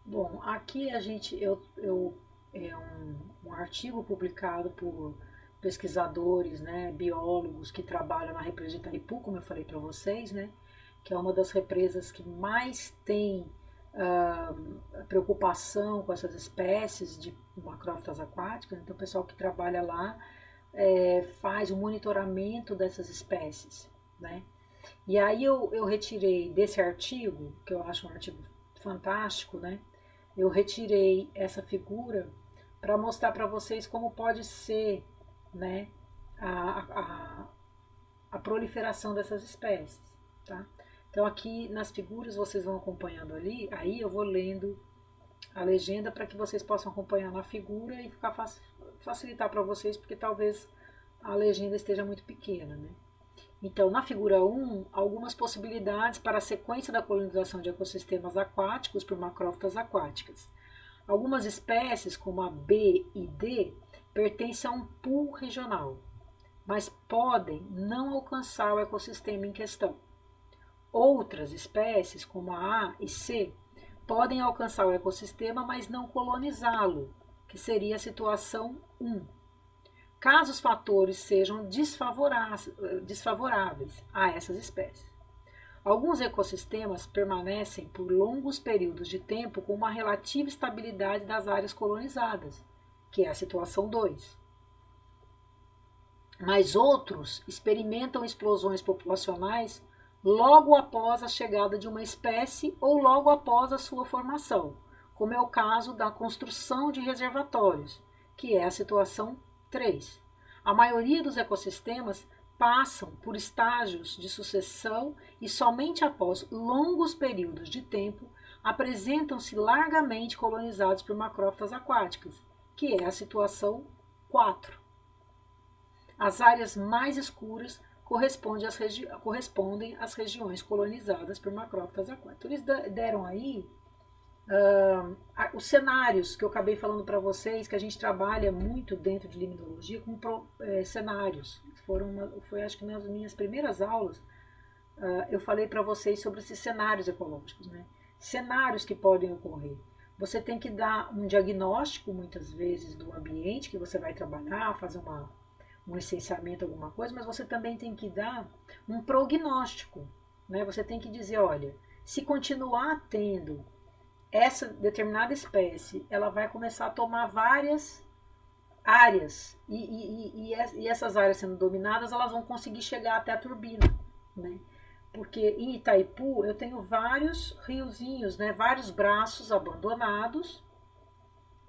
Bom, aqui é um artigo publicado por pesquisadores, né, biólogos que trabalham na represa de Itaipu, como eu falei para vocês, né, que é uma das represas que mais tem ah, preocupação com essas espécies de macrófitas aquáticas. Então, o pessoal que trabalha lá faz o monitoramento dessas espécies, né? E aí eu retirei desse artigo, que eu acho um artigo fantástico, né? Eu retirei essa figura para mostrar para vocês como pode ser, né, a, a, a proliferação dessas espécies, tá? Então aqui nas figuras vocês vão acompanhando ali, aí eu vou lendo a legenda para que vocês possam acompanhar na figura e facilitar para vocês, porque talvez a legenda esteja muito pequena, né? Então, na figura 1, algumas possibilidades para a sequência da colonização de ecossistemas aquáticos por macrófitas aquáticas. Algumas espécies, como a B e D, pertencem a um pool regional, mas podem não alcançar o ecossistema em questão. Outras espécies, como a A e C, podem alcançar o ecossistema, mas não colonizá-lo, que seria a situação 1. Caso os fatores sejam desfavoráveis a essas espécies. Alguns ecossistemas permanecem por longos períodos de tempo com uma relativa estabilidade das áreas colonizadas, que é a situação 2. Mas outros experimentam explosões populacionais logo após a chegada de uma espécie ou logo após a sua formação, como é o caso da construção de reservatórios, que é a situação 3. A maioria dos ecossistemas passam por estágios de sucessão e somente após longos períodos de tempo apresentam-se largamente colonizados por macrófitas aquáticas, que é a situação 4. As áreas mais escuras correspondem às regiões colonizadas por macrófitas aquáticas. Eles deram aí os cenários que eu acabei falando para vocês, que a gente trabalha muito dentro de limnologia com cenários. Foi acho que nas minhas primeiras aulas eu falei para vocês sobre esses cenários ecológicos, né? Cenários que podem ocorrer. Você tem que dar um diagnóstico, muitas vezes, do ambiente que você vai trabalhar, fazer um licenciamento, alguma coisa, mas você também tem que dar um prognóstico, né? Você tem que dizer, olha, se continuar tendo essa determinada espécie, ela vai começar a tomar várias áreas e essas áreas sendo dominadas, elas vão conseguir chegar até a turbina, né? Porque em Itaipu eu tenho vários riozinhos, né? Vários braços abandonados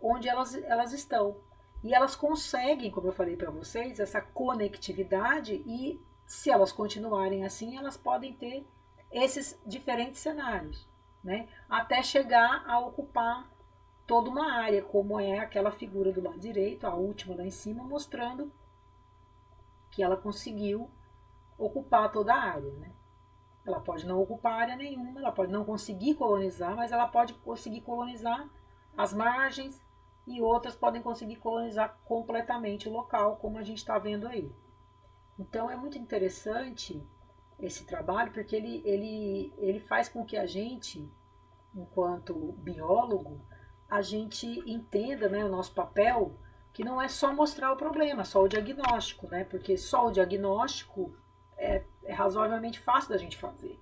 onde elas estão. E elas conseguem, como eu falei para vocês, essa conectividade e se elas continuarem assim, elas podem ter esses diferentes cenários, né? Até chegar a ocupar toda uma área, como é aquela figura do lado direito, a última lá em cima, mostrando que ela conseguiu ocupar toda a área, né? Ela pode não ocupar área nenhuma, ela pode não conseguir colonizar, mas ela pode conseguir colonizar as margens e outras podem conseguir colonizar completamente o local, como a gente está vendo aí. Então é muito interessante esse trabalho, porque ele faz com que a gente, enquanto biólogo, a gente entenda, né, o nosso papel, que não é só mostrar o problema, só o diagnóstico, né? Porque só o diagnóstico é razoavelmente fácil da gente fazer.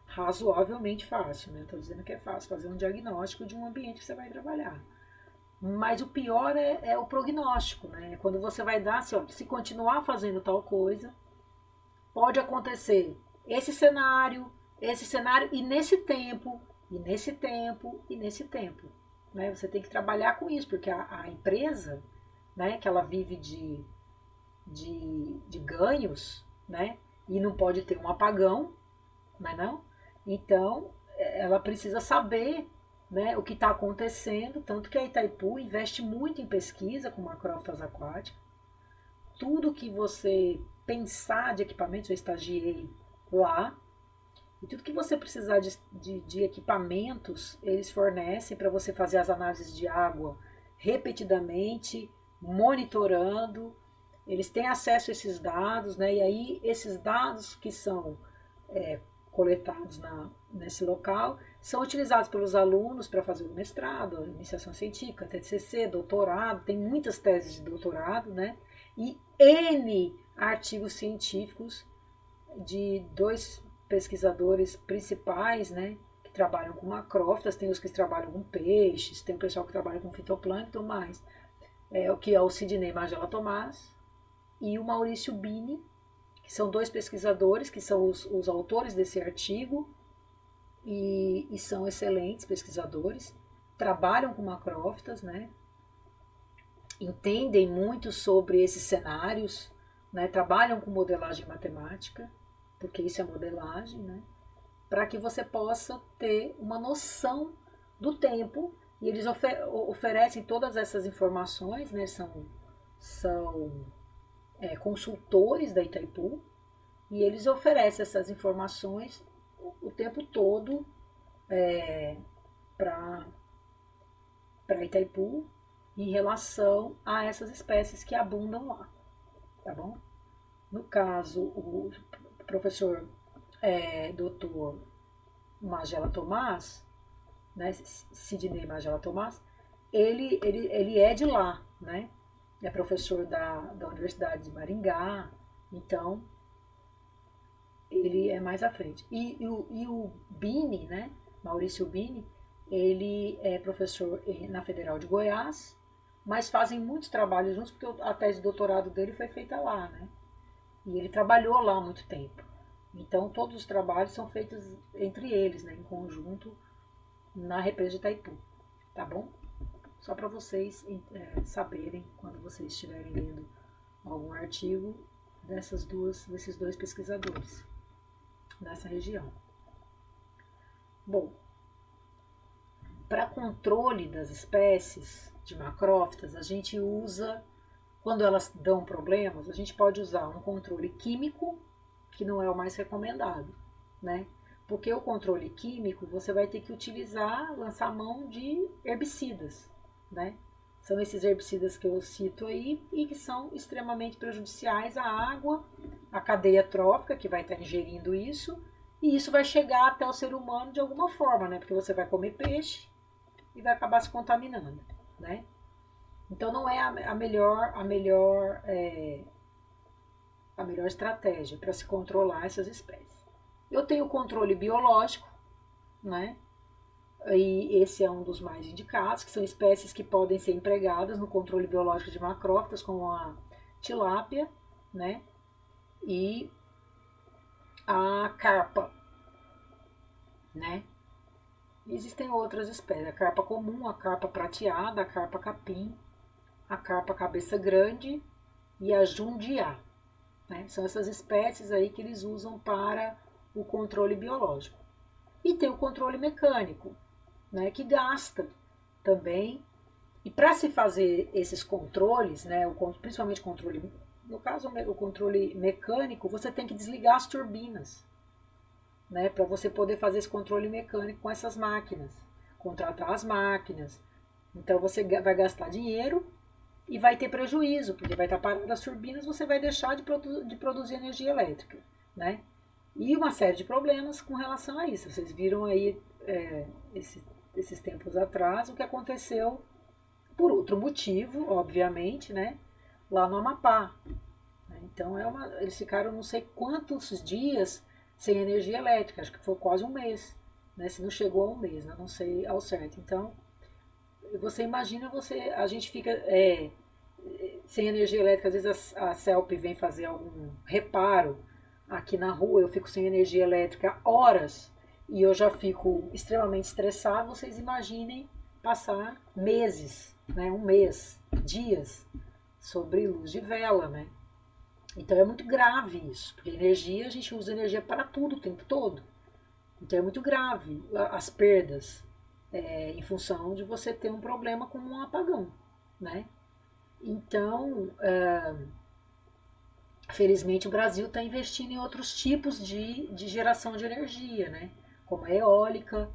Razoavelmente fácil, né? Estou dizendo que é fácil fazer um diagnóstico de um ambiente que você vai trabalhar. Mas o pior é o prognóstico, né? Quando você vai dar, assim, ó, se continuar fazendo tal coisa, pode acontecer esse cenário, e nesse tempo, e nesse tempo, e nesse tempo. Né? Você tem que trabalhar com isso, porque a empresa, né, que ela vive de ganhos, né, e não pode ter um apagão, não é não? Então, ela precisa saber, né, o que está acontecendo, tanto que a Itaipu investe muito em pesquisa com macrófitas aquáticas. Tudo que você pensar de equipamentos, eu estagiei lá, e tudo que você precisar de equipamentos, eles fornecem para você fazer as análises de água repetidamente, monitorando. Eles têm acesso a esses dados, né? E aí esses dados que são coletados nesse local, são utilizados pelos alunos para fazer o mestrado, iniciação científica, TCC, doutorado, tem muitas teses de doutorado, né? E N artigos científicos de dois pesquisadores principais, né? Que trabalham com macrófitas, tem os que trabalham com peixes, tem o pessoal que trabalha com fitoplâncton, mas o que é o Sidney Magela Tomás e o Maurício Bini, que são dois pesquisadores, que são os autores desse artigo, e são excelentes pesquisadores, trabalham com macrófitas, né? Entendem muito sobre esses cenários, né? Trabalham com modelagem matemática, porque isso é modelagem, né? Para que você possa ter uma noção do tempo, e eles oferecem todas essas informações, né? São consultores da Itaipu, e eles oferecem essas informações o tempo todo para Itaipu em relação a essas espécies que abundam lá, tá bom? No caso, o professor Dr. Magela Tomás, né, Sidney Magela Tomás, ele é de lá, né? É professor da Universidade de Maringá, então ele é mais à frente. E o Bini, né, Maurício Bini, ele é professor na Federal de Goiás, mas fazem muitos trabalhos juntos, porque a tese de doutorado dele foi feita lá, né? E ele trabalhou lá há muito tempo. Então, todos os trabalhos são feitos entre eles, né, em conjunto, na represa de Itaipu, tá bom? Só para vocês saberem, quando vocês estiverem lendo algum artigo desses dois pesquisadores nessa região. Bom, para controle das espécies de macrófitas, a gente usa, quando elas dão problemas, a gente pode usar um controle químico, que não é o mais recomendado, né? Porque o controle químico, você vai ter que utilizar, lançar mão de herbicidas, né? São esses herbicidas que eu cito aí e que são extremamente prejudiciais à água, à cadeia trófica, que vai estar ingerindo isso, e isso vai chegar até o ser humano de alguma forma, né? Porque você vai comer peixe e vai acabar se contaminando, né? Então não é a melhor estratégia para se controlar essas espécies. Eu tenho o controle biológico, né? E esse é um dos mais indicados, que são espécies que podem ser empregadas no controle biológico de macrófitas, como a tilápia, né? E a carpa, né? Existem outras espécies, a carpa comum, a carpa prateada, a carpa capim, a carpa cabeça grande e a jundiá, né? São essas espécies aí que eles usam para o controle biológico. E tem o controle mecânico, né, que gasta também. E para se fazer esses controles, né, principalmente controle, no caso o controle mecânico, você tem que desligar as turbinas, né, para você poder fazer esse controle mecânico com essas máquinas, contratar as máquinas. Então você vai gastar dinheiro e vai ter prejuízo, porque vai estar parado as turbinas, você vai deixar de produzir energia elétrica, né? E uma série de problemas com relação a isso. Vocês viram aí esses tempos atrás o que aconteceu por outro motivo, obviamente, né? Lá no Amapá. Então eles ficaram não sei quantos dias sem energia elétrica, acho que foi quase um mês, né? Se não chegou a um mês, né? Não sei ao certo. Então você imagina a gente fica sem energia elétrica, às vezes a CELP vem fazer algum reparo aqui na rua, eu fico sem energia elétrica horas e eu já fico extremamente estressado. Vocês imaginem passar meses, né, um mês, dias, sobre luz de vela, né? Então é muito grave isso, porque energia, a gente usa energia para tudo o tempo todo. Então é muito grave as perdas em função de você ter um problema como um apagão, né? Então, felizmente o Brasil está investindo em outros tipos de geração de energia, né? Como a eólica,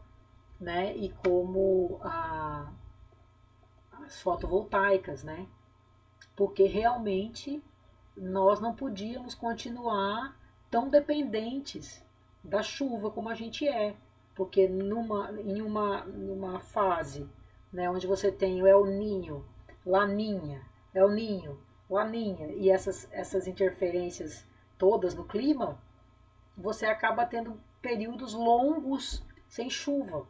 né? E como as fotovoltaicas, né? Porque realmente nós não podíamos continuar tão dependentes da chuva como a gente é, porque numa fase, né, onde você tem o El Ninho, Laninha, El Ninho, Laninha e essas interferências todas no clima, você acaba tendo períodos longos sem chuva,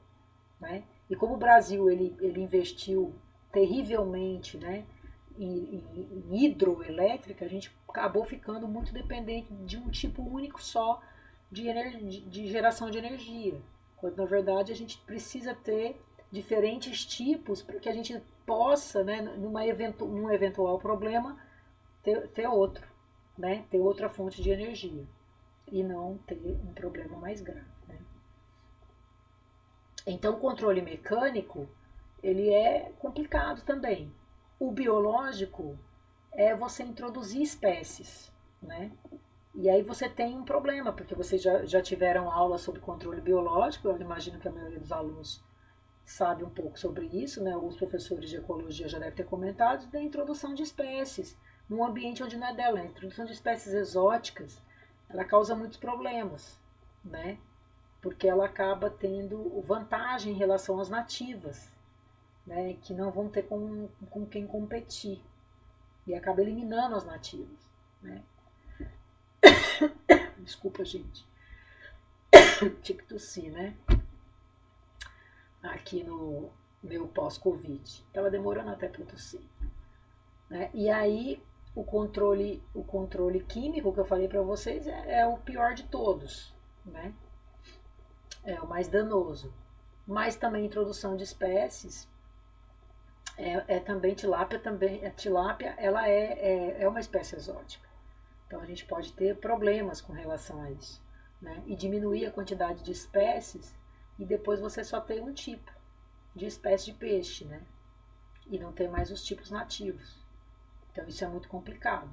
né? E como o Brasil ele investiu terrivelmente, né, em hidroelétrica, a gente acabou ficando muito dependente de um tipo único só de geração de energia, quando na verdade a gente precisa ter diferentes tipos para que a gente possa, né, num eventual problema, ter outro, né, ter outra fonte de energia e não ter um problema mais grave, né? Então, o controle mecânico, ele é complicado também. O biológico é você introduzir espécies, né? E aí você tem um problema, porque vocês já tiveram aula sobre controle biológico, eu imagino que a maioria dos alunos sabe um pouco sobre isso, né? Alguns professores de ecologia já devem ter comentado, da introdução de espécies num ambiente onde não é dela. A introdução de espécies exóticas, ela causa muitos problemas, né? Porque ela acaba tendo vantagem em relação às nativas, né? Que não vão ter com quem competir e acaba eliminando as nativas, né? Desculpa, gente. Tinha que tossir, né? Aqui no meu pós-Covid. Tava demorando até para tossir, né? E aí o controle químico que eu falei para vocês é o pior de todos, né? É o mais danoso. Mas também a introdução de espécies também tilápia, a tilápia ela é uma espécie exótica. Então a gente pode ter problemas com relação a isso, né? E diminuir a quantidade de espécies e depois você só tem um tipo de espécie de peixe, né? E não tem mais os tipos nativos. Então isso é muito complicado.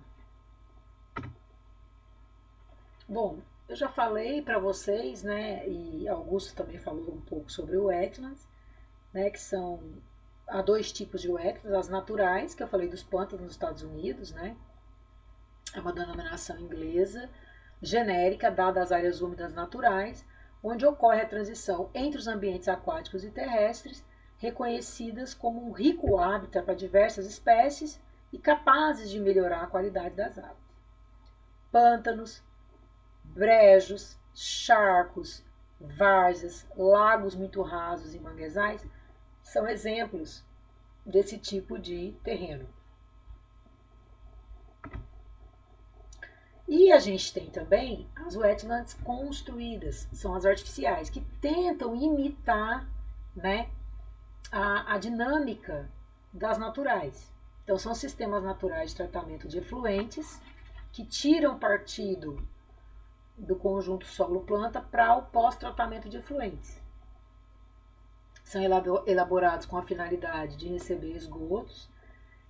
Bom, eu já falei para vocês, né? E Augusto também falou um pouco sobre o wetlands, né? Que há dois tipos de wetlands, as naturais, que eu falei dos pântanos nos Estados Unidos, né? É uma denominação inglesa, genérica, dada às áreas úmidas naturais, onde ocorre a transição entre os ambientes aquáticos e terrestres, reconhecidas como um rico hábitat para diversas espécies e capazes de melhorar a qualidade das águas. Pântanos, brejos, charcos, várzeas, lagos muito rasos e manguezais são exemplos desse tipo de terreno. E a gente tem também as wetlands construídas, são as artificiais, que tentam imitar, né, a dinâmica das naturais. Então, são sistemas naturais de tratamento de efluentes que tiram partido do conjunto solo-planta para o pós-tratamento de efluentes. São elaborados com a finalidade de receber esgotos.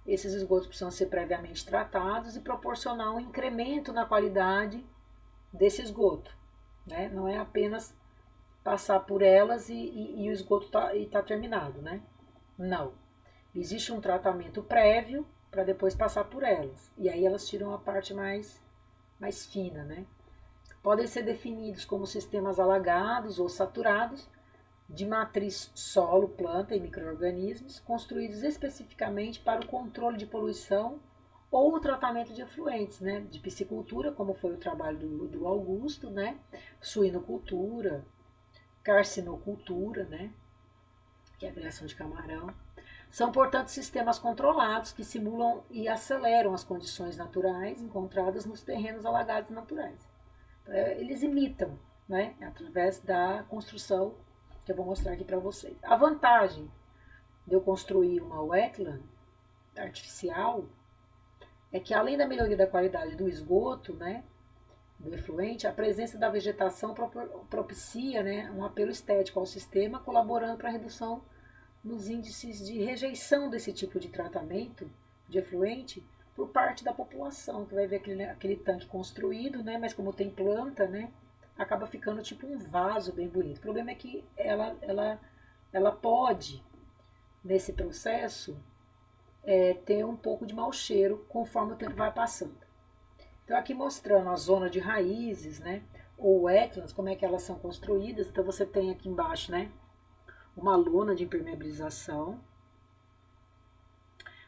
Esses esgotos precisam ser previamente tratados e proporcionar um incremento na qualidade desse esgoto, né? Não é apenas passar por elas e o esgoto tá terminado, né? Não. Existe um tratamento prévio para depois passar por elas. E aí elas tiram a parte mais fina, né? Podem ser definidos como sistemas alagados ou saturados, de matriz solo, planta e micro-organismos, construídos especificamente para o controle de poluição ou o tratamento de efluentes, né? De piscicultura, como foi o trabalho do Augusto, né? Suinocultura, carcinocultura, né? Que é a criação de camarão. São, portanto, sistemas controlados que simulam e aceleram as condições naturais encontradas nos terrenos alagados naturais. Então, eles imitam, né? Através da construção que eu vou mostrar aqui para vocês. A vantagem de eu construir uma wetland artificial é que, além da melhoria da qualidade do esgoto, né, do efluente, a presença da vegetação propicia, né, um apelo estético ao sistema, colaborando para a redução nos índices de rejeição desse tipo de tratamento de efluente por parte da população, que vai ver aquele tanque construído, né, mas como tem planta, né, acaba ficando tipo um vaso bem bonito. O problema é que ela pode, nesse processo, ter um pouco de mau cheiro conforme o tempo vai passando. Então, aqui mostrando a zona de raízes, né, ou wetlands, como é que elas são construídas. Então você tem aqui embaixo, né, uma lona de impermeabilização.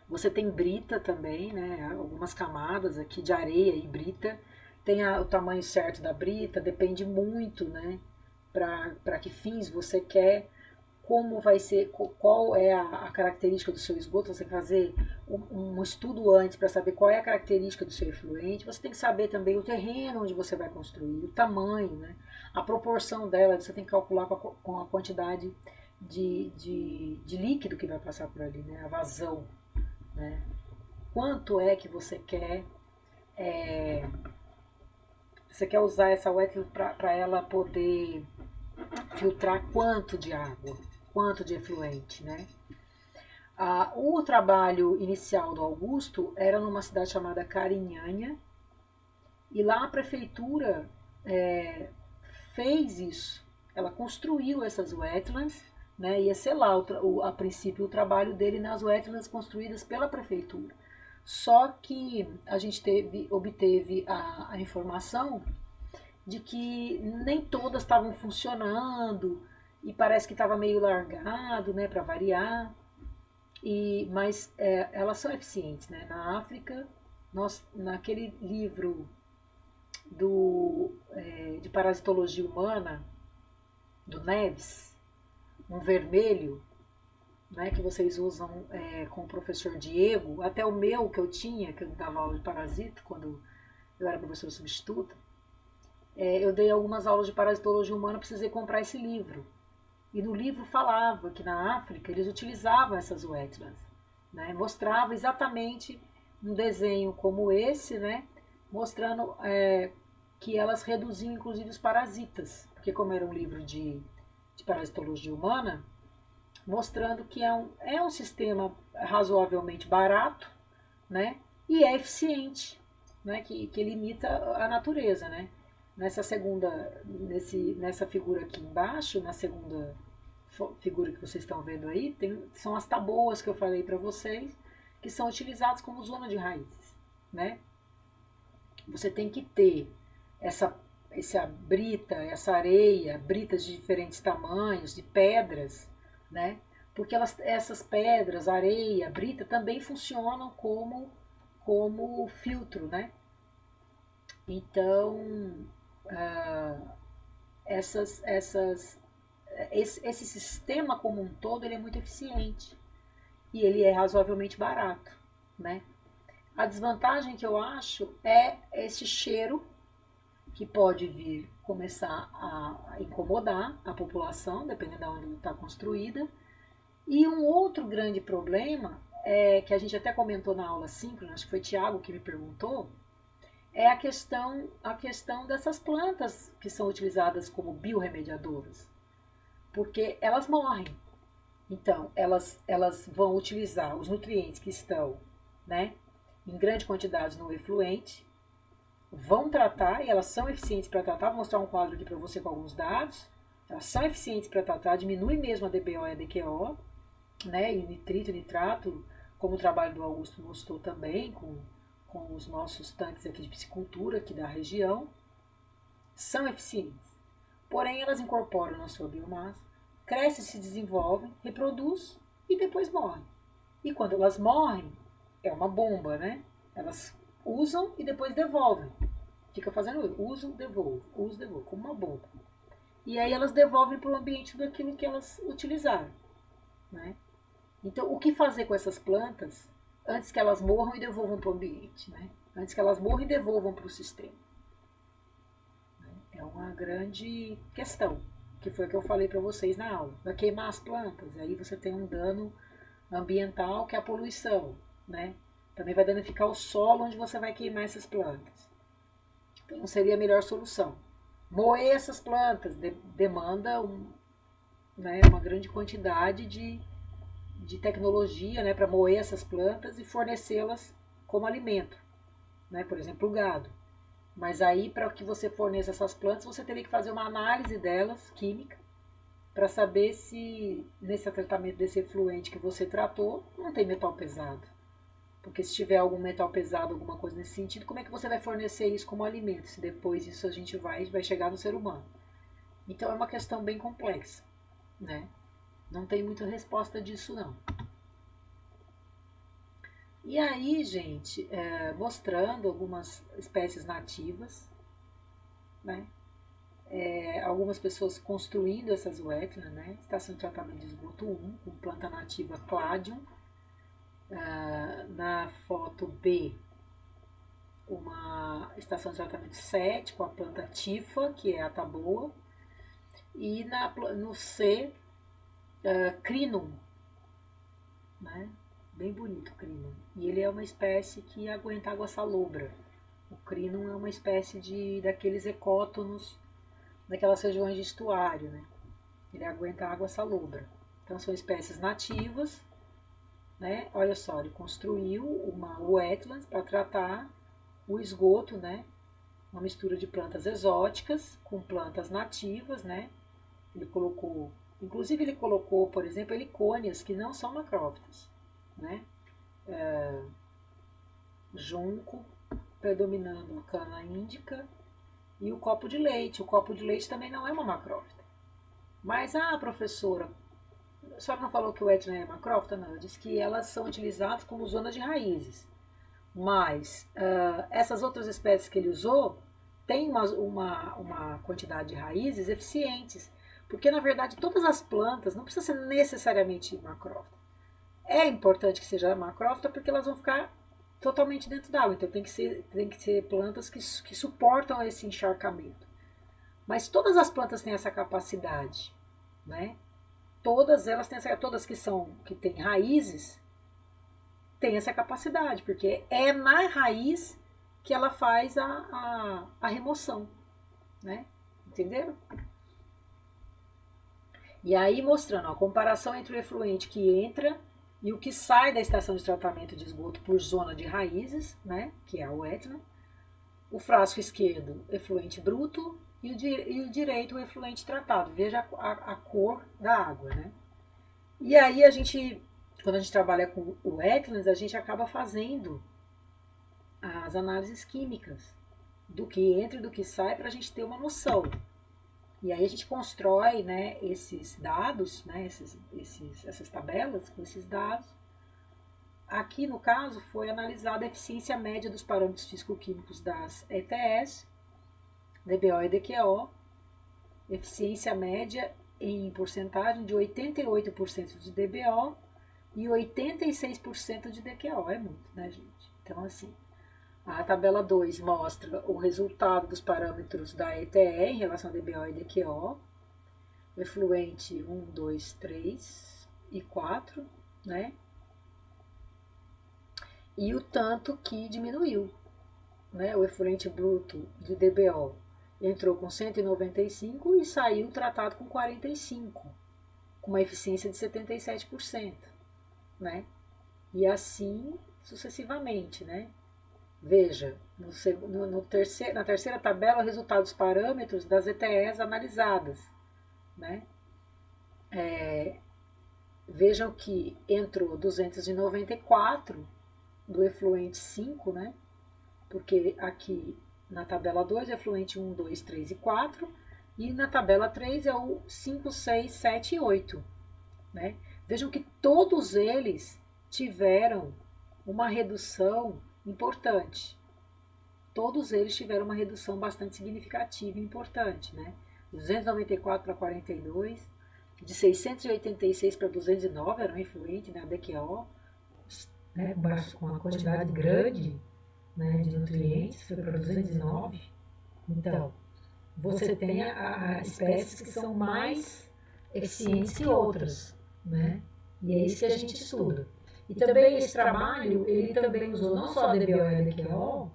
Você tem brita também, né, algumas camadas aqui de areia e brita. Tem o tamanho certo da brita, depende muito, né, para que fins você quer, como vai ser, qual é a característica do seu esgoto. Você tem que fazer um estudo antes para saber qual é a característica do seu efluente. Você tem que saber também o terreno onde você vai construir, o tamanho, né, a proporção dela. Você tem que calcular com a quantidade de líquido que vai passar por ali, né, a vazão, né? Quanto é que você quer, você quer usar essa wetland para ela poder filtrar quanto de água, quanto de efluente, né? O trabalho inicial do Augusto era numa cidade chamada Carinhanha, e lá a prefeitura fez isso. Ela construiu essas wetlands, né? Ia ser lá a princípio o trabalho dele nas wetlands construídas pela prefeitura. Só que a gente obteve a informação de que nem todas estavam funcionando e parece que estava meio largado, né, para variar. Mas elas são eficientes, né? Na África, naquele livro de parasitologia humana do Neves, um vermelho, né, que vocês usam com o professor Diego, até o meu que eu tinha, que eu dava aula de parasito quando eu era professora substituta, eu dei algumas aulas de parasitologia humana, precisei comprar esse livro. E no livro falava que na África eles utilizavam essas wetlands, né? Mostrava exatamente um desenho como esse, né? Mostrando que elas reduziam inclusive os parasitas, porque como era um livro de parasitologia humana, mostrando que é um sistema razoavelmente barato, né? E é eficiente, né? Que limita a natureza, né? Nessa figura aqui embaixo, na segunda figura que vocês estão vendo aí, são as taboas que eu falei para vocês, que são utilizadas como zona de raízes, né? Você tem que ter essa brita, essa areia, britas de diferentes tamanhos, de pedras, né? Porque essas pedras, areia, brita, também funcionam como filtro, né? Então, esse sistema como um todo, ele é muito eficiente e ele é razoavelmente barato, né? A desvantagem que eu acho é esse cheiro que pode vir começar a incomodar a população, dependendo de onde está construída. E um outro grande problema, que a gente até comentou na aula síncrona, acho que foi Tiago que me perguntou, é a questão dessas plantas que são utilizadas como biorremediadoras, porque elas morrem. Então, elas vão utilizar os nutrientes que estão, né, em grande quantidade no efluente, vão tratar, e elas são eficientes para tratar. Vou mostrar um quadro aqui para você com alguns dados. Elas são eficientes para tratar, diminui mesmo a DBO e a DQO, né, e nitrito e nitrato, como o trabalho do Augusto mostrou também, com os nossos tanques aqui de piscicultura, aqui da região, são eficientes. Porém, elas incorporam na sua biomassa, crescem, se desenvolvem, reproduzem e depois morrem. E quando elas morrem, é uma bomba, né? Elas usam e depois devolvem. Fica fazendo uso, devolve, como uma bomba. E aí elas devolvem para o ambiente tudo aquilo que elas utilizaram, né? Então, o que fazer com essas plantas antes que elas morram e devolvam para o ambiente, né? Antes que elas morram e devolvam para o sistema. É uma grande questão, que foi o que eu falei para vocês na aula. Vai queimar as plantas, aí você tem um dano ambiental, que é a poluição, né? Também vai danificar o solo onde você vai queimar essas plantas. Então, não seria a melhor solução. Moer essas plantas demanda né, uma grande quantidade de tecnologia, né, para moer essas plantas e fornecê-las como alimento, né, por exemplo, o gado. Mas aí, para que você forneça essas plantas, você teria que fazer uma análise delas, química, para saber se nesse tratamento desse efluente que você tratou não tem metal pesado. Porque se tiver algum metal pesado, alguma coisa nesse sentido, como é que você vai fornecer isso como alimento, se depois isso a gente vai chegar no ser humano? Então é uma questão bem complexa, né? Não tem muita resposta disso não. E aí, gente, mostrando algumas espécies nativas, né? Algumas pessoas construindo essas wetlands, né? Estação de tratamento de esgoto 1, com planta nativa Cladium. Na foto B, uma estação de tratamento 7 com a planta Tifa, que é a taboa, e no C, Crinum, né? Bem bonito o Crinum. E ele é uma espécie que aguenta água salobra. O Crinum é uma espécie daqueles ecótonos daquelas regiões de estuário, né? Ele aguenta água salobra. Então são espécies nativas, né? Olha só, ele construiu uma wetlands para tratar o esgoto, né? Uma mistura de plantas exóticas com plantas nativas, né? Inclusive ele colocou, por exemplo, helicônias que não são macrófitas, né? Junco predominando a cana índica e o copo de leite. O copo de leite também não é uma macrófita. Mas professora, a senhora não falou que o wetland é macrófita? Não, eu disse que elas são utilizadas como zonas de raízes. Mas essas outras espécies que ele usou têm uma quantidade de raízes eficientes. Porque, na verdade, todas as plantas não precisam ser necessariamente macrófita. É importante que seja macrófita porque elas vão ficar totalmente dentro d'água. Então tem que ser plantas que suportam esse encharcamento. Mas todas as plantas têm essa capacidade, né? Todas elas têm todas que têm raízes têm essa capacidade, porque é na raiz que ela faz a remoção, né? Entenderam? E aí mostrando a comparação entre o efluente que entra e o que sai da estação de tratamento de esgoto por zona de raízes, né, que é a wetland. O frasco esquerdo, efluente bruto, e o direito, o efluente tratado. Veja a cor da água, né? E aí quando a gente trabalha com wetlands, a gente acaba fazendo as análises químicas do que entra e do que sai para a gente ter uma noção. E aí a gente constrói, né, esses dados, né, essas tabelas com esses dados. Aqui, no caso, foi analisada a eficiência média dos parâmetros físico-químicos das ETS, DBO e DQO, eficiência média em porcentagem de 88% de DBO e 86% de DQO. É muito, né, gente? Então, assim, a tabela 2 mostra o resultado dos parâmetros da ETE em relação a DBO e DQO, o efluente 1, 2, 3 e 4, né? E o tanto que diminuiu, né? O efluente bruto de DBO entrou com 195 e saiu tratado com 45, com uma eficiência de 77%, né? E assim sucessivamente, né? Veja, na terceira tabela, o resultado dos parâmetros das ETEs analisadas, né? Vejam que entrou 294 do efluente 5, né? Porque aqui na tabela 2 é efluente 1, 2, 3 e 4, e na tabela 3 é o 5, 6, 7 e 8, né? Vejam que todos eles tiveram uma redução importante. Todos eles tiveram uma redução bastante significativa e importante, né? 294 para 42, de 686 para 209 era um efluente, né? A DQO, né? Com uma quantidade grande, né, de nutrientes, foi para 209. Então, você tem espécies que são mais eficientes que outras, né? E é isso que a gente estuda. E também esse trabalho, ele também usou não só a DBO e a DQO,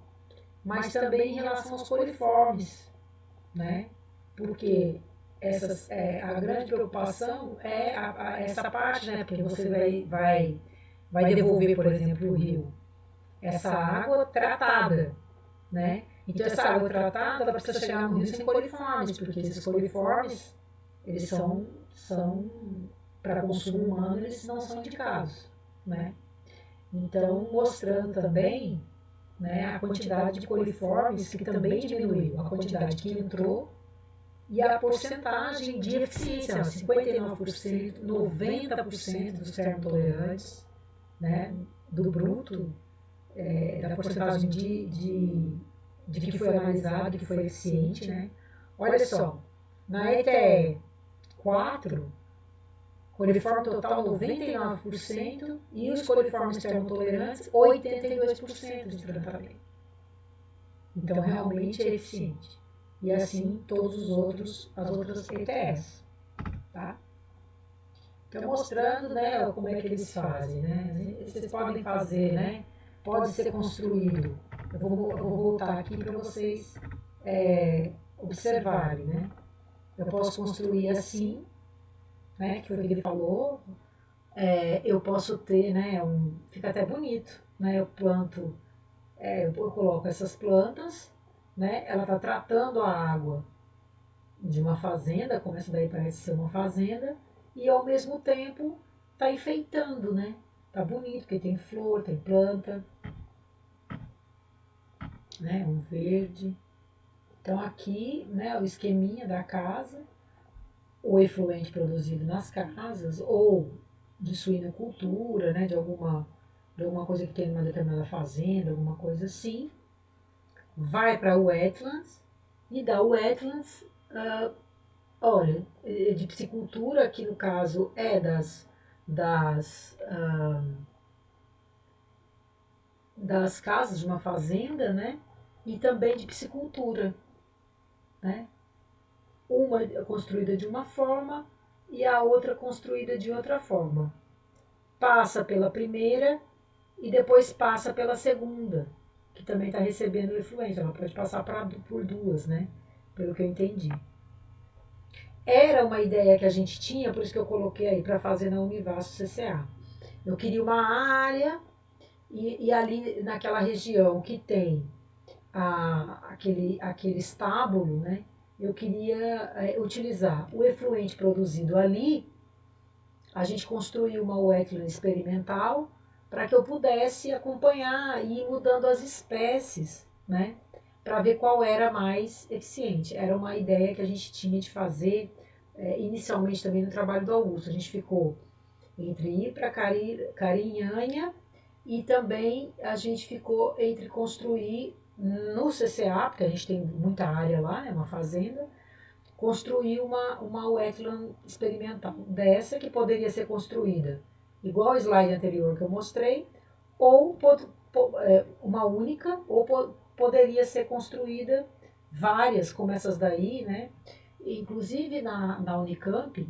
mas também em relação aos coliformes, né? Porque a grande preocupação é essa parte, né? Porque você vai devolver, por exemplo, o rio, essa água tratada, né? Então essa água tratada, ela precisa chegar no rio sem coliformes, porque esses coliformes, eles são para consumo humano, eles não são indicados, né? Então, mostrando também, né, a quantidade de coliformes que também diminuiu, a quantidade que entrou e a porcentagem de eficiência, 59%, 90% dos termotolerantes, né, do bruto, da porcentagem de que foi analisado, que foi eficiente, né? Olha só, na ETE 4, coliforme total 99% e os coliformes termotolerantes 82% de tratamento. Então realmente é eficiente. E assim todos os outros, as outras ETS, tá? Então mostrando, né, como é que eles fazem, né? Vocês podem fazer, né? Pode ser construído. Eu vou voltar aqui para vocês observarem, né? Eu posso construir assim, né? Que foi o que ele falou. Eu posso ter, né? Fica até bonito, né? Eu planto, eu coloco essas plantas, né? Ela está tratando a água de uma fazenda, como essa daí parece ser uma fazenda, e ao mesmo tempo está enfeitando, né? Tá bonito, porque tem flor, tem planta, né? Um verde. Então aqui, né, o esqueminha da casa, o efluente produzido nas casas, ou de suinocultura, né, de alguma coisa que tem numa determinada fazenda, alguma coisa assim, vai para wetlands, e da wetlands, olha, de piscicultura, que no caso é das casas de uma fazenda, né, e também de piscicultura, né, uma construída de uma forma e a outra construída de outra forma. Passa pela primeira e depois passa pela segunda, que também está recebendo o efluente. Ela pode passar por duas, né? Pelo que eu entendi. Era uma ideia que a gente tinha, por isso que eu coloquei aí para fazer na Univaso CCA. Eu queria uma área e ali naquela região que tem aquele estábulo, né? Eu queria utilizar o efluente produzido ali. A gente construiu uma wetland experimental para que eu pudesse acompanhar e ir mudando as espécies, né? Para ver qual era mais eficiente. Era uma ideia que a gente tinha de fazer inicialmente também no trabalho do Augusto. A gente ficou entre ir para Carinhanha e também a gente ficou entre construir no CCA, porque a gente tem muita área lá, é uma fazenda, construir uma wetland experimental dessa que poderia ser construída igual ao slide anterior que eu mostrei, ou uma única, ou poderia ser construída várias, como essas daí, né? Inclusive na Unicamp,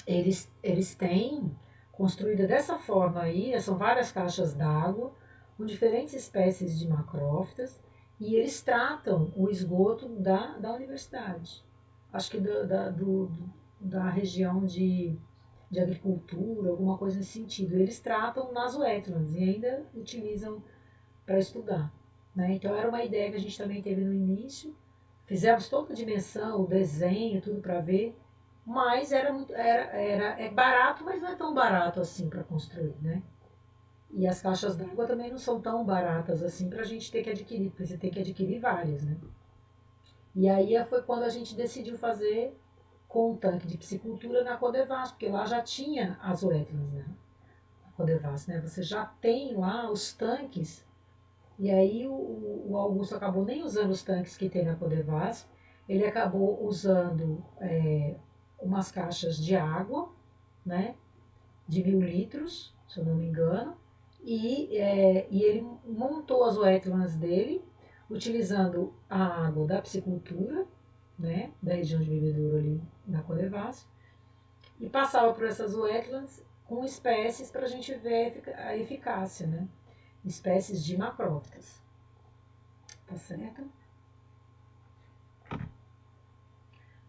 eles têm construída dessa forma aí, são várias caixas d'água, com diferentes espécies de macrófitas, e eles tratam o esgoto da universidade. Acho que da região de agricultura, alguma coisa nesse sentido. Eles tratam nas wetlands e ainda utilizam para estudar. Né? Então era uma ideia que a gente também teve no início. Fizemos toda a dimensão, o desenho, tudo para ver, mas é barato, mas não é tão barato assim para construir, né? E as caixas d'água também não são tão baratas assim para a gente ter que adquirir, porque você tem que adquirir várias, né? E aí foi quando a gente decidiu fazer com um tanque de piscicultura na Codevas, porque lá já tinha as wetlands, né? A Codevas, né? Você já tem lá os tanques, e aí o Augusto acabou nem usando os tanques que tem na Codevas, ele acabou usando umas caixas de água, né? De 1.000 litros, se eu não me engano, e ele montou as wetlands dele, utilizando a água da piscicultura, né, da região de bebedouro ali na Codevas, e passava por essas wetlands com espécies para a gente ver a eficácia, né, espécies de macrófitas. Tá certo?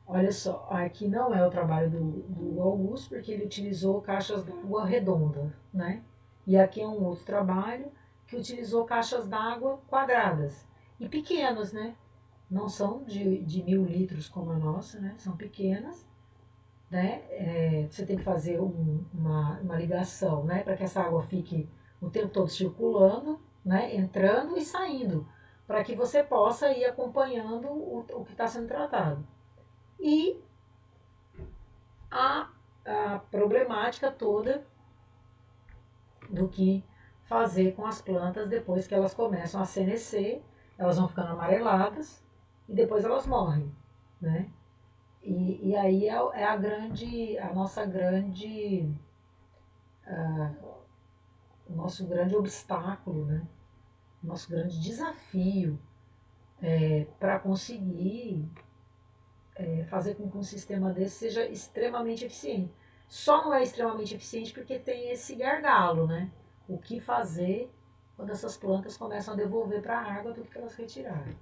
Olha só, aqui não é o trabalho do Augusto, porque ele utilizou caixas d'água redonda, né? E aqui é um outro trabalho que utilizou caixas d'água quadradas e pequenas, né? Não são de 1.000 litros como a nossa, né? São pequenas, né? Você tem que fazer uma ligação, né? Para que essa água fique o tempo todo circulando, né, entrando e saindo, para que você possa ir acompanhando o que está sendo tratado. E a problemática toda do que fazer com as plantas depois que elas começam a senescer, elas vão ficando amareladas e depois elas morrem, né? E aí é a nossa grande, o nosso grande obstáculo, né? O nosso grande desafio para conseguir fazer com que um sistema desse seja extremamente eficiente. Só não é extremamente eficiente porque tem esse gargalo, né? O que fazer quando essas plantas começam a devolver para a água tudo que elas retiraram.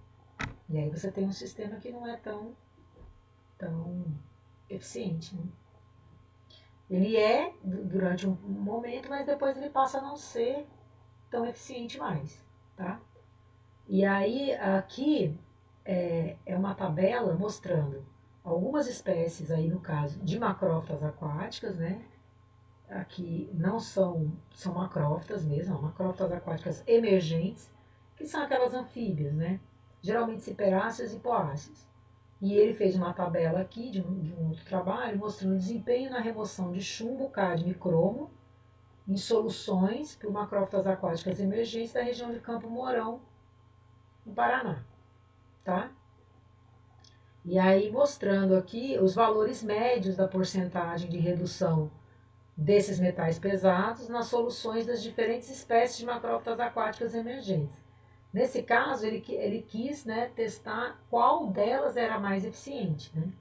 E aí você tem um sistema que não é tão eficiente, né? Ele é durante um momento, mas depois ele passa a não ser tão eficiente mais, tá? E aí aqui é uma tabela mostrando algumas espécies aí no caso de macrófitas aquáticas, né? Aqui não são macrófitas mesmo, macrófitas aquáticas emergentes, que são aquelas anfíbias, né? Geralmente ciperáceas e poáceas. E ele fez uma tabela aqui de um outro trabalho mostrando o desempenho na remoção de chumbo, cádmio e cromo em soluções por macrófitas aquáticas emergentes da região de Campo Mourão, no Paraná, tá? E aí mostrando aqui os valores médios da porcentagem de redução desses metais pesados nas soluções das diferentes espécies de macrófitas aquáticas emergentes. Nesse caso, ele quis, né, testar qual delas era mais eficiente, né,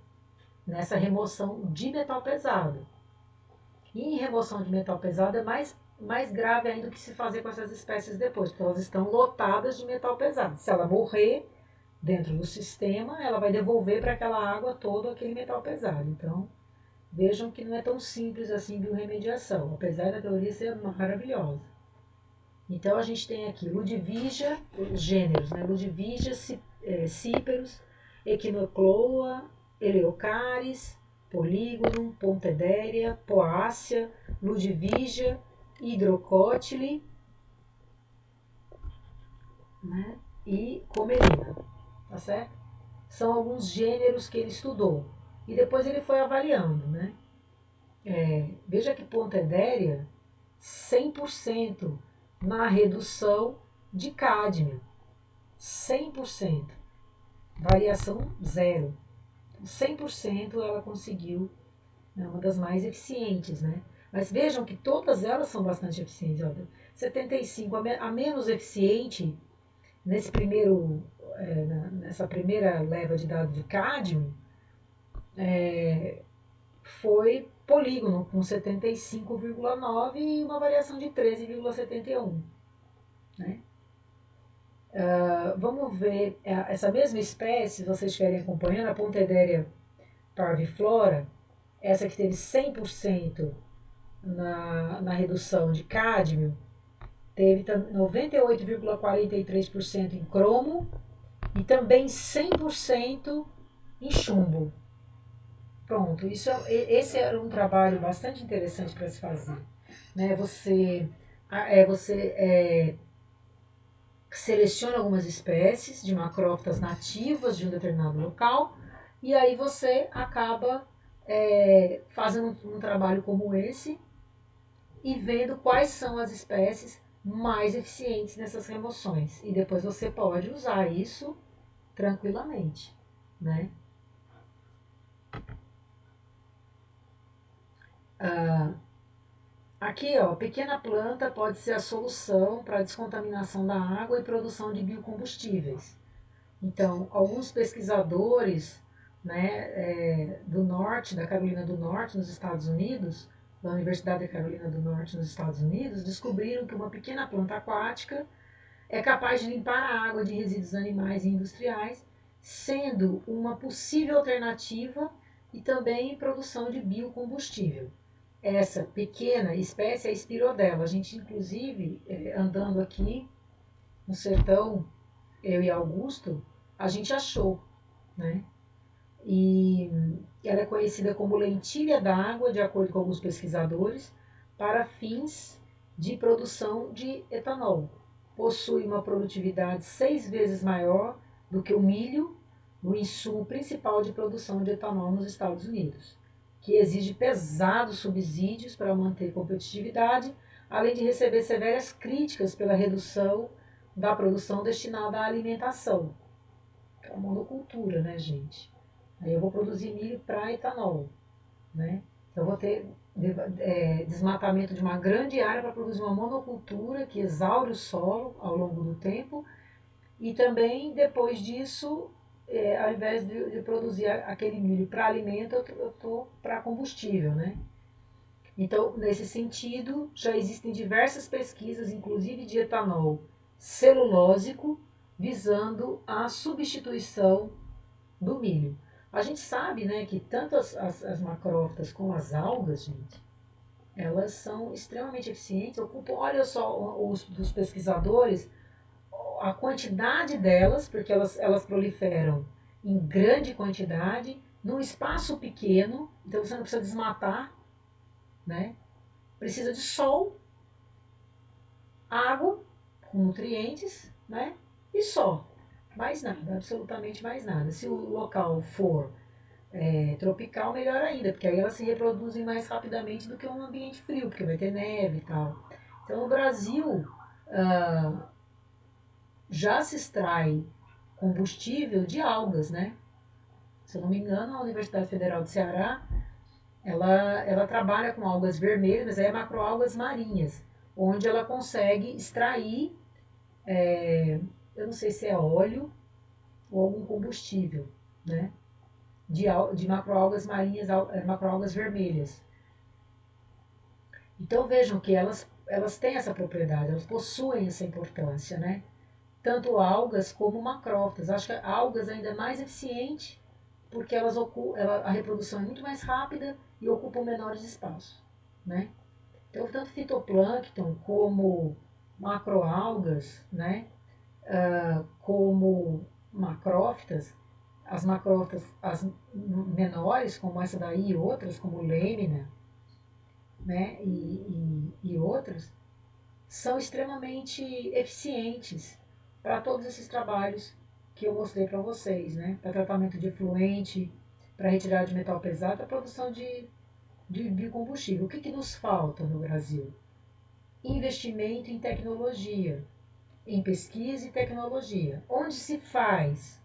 nessa remoção de metal pesado. E em remoção de metal pesado é mais grave ainda o que se fazer com essas espécies depois, porque elas estão lotadas de metal pesado. Se ela morrer dentro do sistema, ela vai devolver para aquela água todo aquele metal pesado. Então, vejam que não é tão simples assim biorremediação, apesar da teoria ser maravilhosa. Então a gente tem aqui Ludwiggia, os gêneros, né? Ludwiggia, Cyperus, Echinocloa, Eleocaris, Polygonum, Pontedéria, Poácea, Ludwiggia, Hydrocotyle, né? E Comelina, tá certo? São alguns gêneros que ele estudou. E depois ele foi avaliando, né? Veja que Pontedéria, 100% na redução de cádmio. 100%. Variação zero. 100% ela conseguiu, é uma das mais eficientes, né? Mas vejam que todas elas são bastante eficientes. Olha, 75, a menos eficiente nessa primeira leva de dados de cádmio, foi polígono com 75,9 e uma variação de 13,71. Né? Vamos ver essa mesma espécie, se vocês estiverem acompanhando, a Pontedéria parviflora, essa que teve 100% na redução de cádmio, teve 98,43% em cromo e também 100% em chumbo. Pronto, esse era um trabalho bastante interessante para se fazer. Né? Você seleciona algumas espécies de macrófitas nativas de um determinado local e aí você acaba fazendo um trabalho como esse e vendo quais são as espécies mais eficientes nessas remoções. E depois você pode usar isso tranquilamente, né? Aqui, ó, pequena planta pode ser a solução para a descontaminação da água e produção de biocombustíveis. Então, alguns pesquisadores, né, do norte, da Carolina do Norte, nos Estados Unidos, da Universidade da Carolina do Norte, nos Estados Unidos, descobriram que uma pequena planta aquática é capaz de limpar a água de resíduos animais e industriais, sendo uma possível alternativa e também produção de biocombustível. Essa pequena espécie é a Spirodela. A gente, inclusive, andando aqui no sertão, eu e Augusto, a gente achou, né? E ela é conhecida como lentilha d'água, de acordo com alguns pesquisadores, para fins de produção de etanol. Possui uma produtividade 6 vezes maior do que o milho, o insumo principal de produção de etanol nos Estados Unidos, que exige pesados subsídios para manter competitividade, além de receber severas críticas pela redução da produção destinada à alimentação. É uma monocultura, né, gente? Aí eu vou produzir milho para etanol, né? Então eu vou ter desmatamento de uma grande área para produzir uma monocultura que exaure o solo ao longo do tempo e também depois disso, ao invés de produzir aquele milho para alimento, eu estou para combustível, né? Então, nesse sentido, já existem diversas pesquisas, inclusive de etanol celulósico, visando a substituição do milho. A gente sabe, né, que tanto as macrófitas como as algas, gente, elas são extremamente eficientes, ocupam, olha só, os pesquisadores, a quantidade delas, porque elas proliferam em grande quantidade, num espaço pequeno, então você não precisa desmatar, né? Precisa de sol, água, com nutrientes, né? E só. Mais nada, absolutamente mais nada. Se o local for tropical, melhor ainda, porque aí elas se reproduzem mais rapidamente do que um ambiente frio, porque vai ter neve e tal. Então, no Brasil, já se extrai combustível de algas, né? Se eu não me engano, a Universidade Federal do Ceará, ela trabalha com algas vermelhas, mas é macroalgas marinhas, onde ela consegue extrair, eu não sei se é óleo ou algum combustível, né? De macroalgas marinhas, macroalgas vermelhas. Então vejam que elas têm essa propriedade, elas possuem essa importância, né? Tanto algas como macrófitas. Acho que algas ainda é mais eficiente porque a reprodução é muito mais rápida e ocupam menores espaços, né? Então, tanto fitoplâncton como macroalgas, né? Como macrófitas, as macrófitas, as menores, como essa daí e outras, como lêmina, né? E outras, são extremamente eficientes para todos esses trabalhos que eu mostrei para vocês, né? Para tratamento de efluente, para retirada de metal pesado, para produção de biocombustível. O que nos falta no Brasil? Investimento em tecnologia, em pesquisa e tecnologia. Onde se faz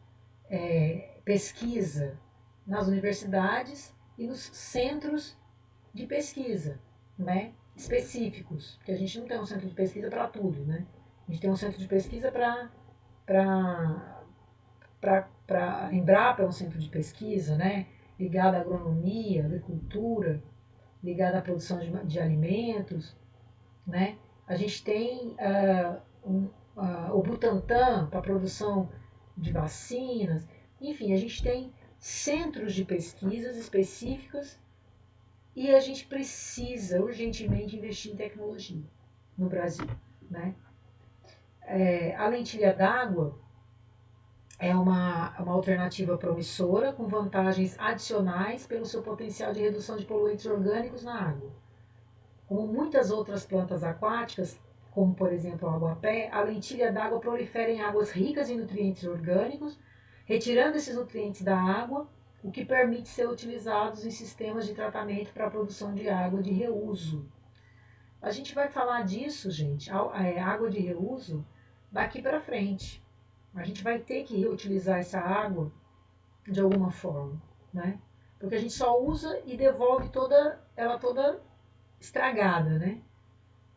pesquisa? Nas universidades e nos centros de pesquisa, né? Específicos, porque a gente não tem um centro de pesquisa para tudo, né? A gente tem um centro de pesquisa a Embrapa é um centro de pesquisa, né? Ligado à agronomia, agricultura, ligado à produção de alimentos, né? A gente tem o Butantan para a produção de vacinas, enfim, a gente tem centros de pesquisas específicas e a gente precisa urgentemente investir em tecnologia no Brasil, né? A lentilha d'água é uma alternativa promissora com vantagens adicionais pelo seu potencial de redução de poluentes orgânicos na água. Como muitas outras plantas aquáticas, como por exemplo o aguapé, a lentilha d'água prolifera em águas ricas em nutrientes orgânicos, retirando esses nutrientes da água, o que permite ser utilizados em sistemas de tratamento para a produção de água de reuso. A gente vai falar disso, gente, água de reuso, daqui para frente. A gente vai ter que reutilizar essa água de alguma forma, né? Porque a gente só usa e devolve ela toda estragada, né?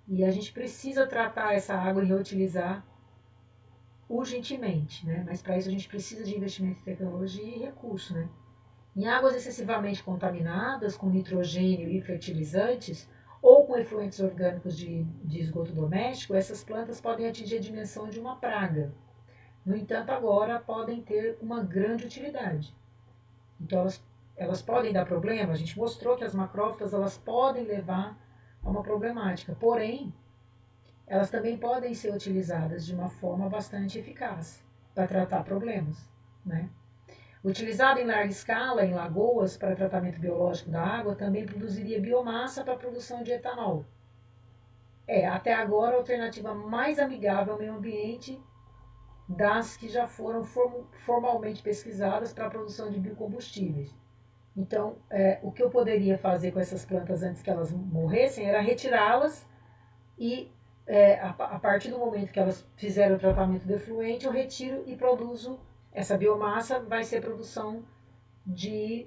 E a gente precisa tratar essa água e reutilizar urgentemente, né? Mas para isso a gente precisa de investimento em tecnologia e recurso, né? Em águas excessivamente contaminadas com nitrogênio e fertilizantes ou com efluentes orgânicos de esgoto doméstico, essas plantas podem atingir a dimensão de uma praga. No entanto, agora podem ter uma grande utilidade. Então, elas podem dar problema. A gente mostrou que as macrófitas elas podem levar a uma problemática. Porém, elas também podem ser utilizadas de uma forma bastante eficaz para tratar problemas, né? Utilizada em larga escala em lagoas para tratamento biológico da água, também produziria biomassa para a produção de etanol. até agora a alternativa mais amigável ao meio ambiente das que já foram formalmente pesquisadas para a produção de biocombustíveis. Então, o que eu poderia fazer com essas plantas antes que elas morressem era retirá-las e a partir do momento que elas fizeram o tratamento do efluente, eu retiro e produzo essa biomassa, vai ser produção de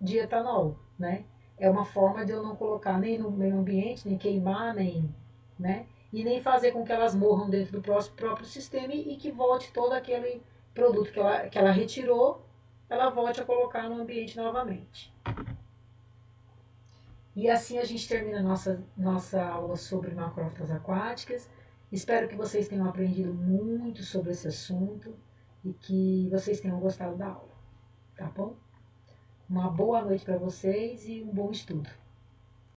etanol, né? É uma forma de eu não colocar nem no meio ambiente, nem queimar, nem, né? E nem fazer com que elas morram dentro do próprio sistema e que volte todo aquele produto que ela retirou, ela volte a colocar no ambiente novamente. E assim a gente termina a nossa aula sobre macrófitas aquáticas. Espero que vocês tenham aprendido muito sobre esse assunto e que vocês tenham gostado da aula, tá bom? Uma boa noite para vocês e um bom estudo.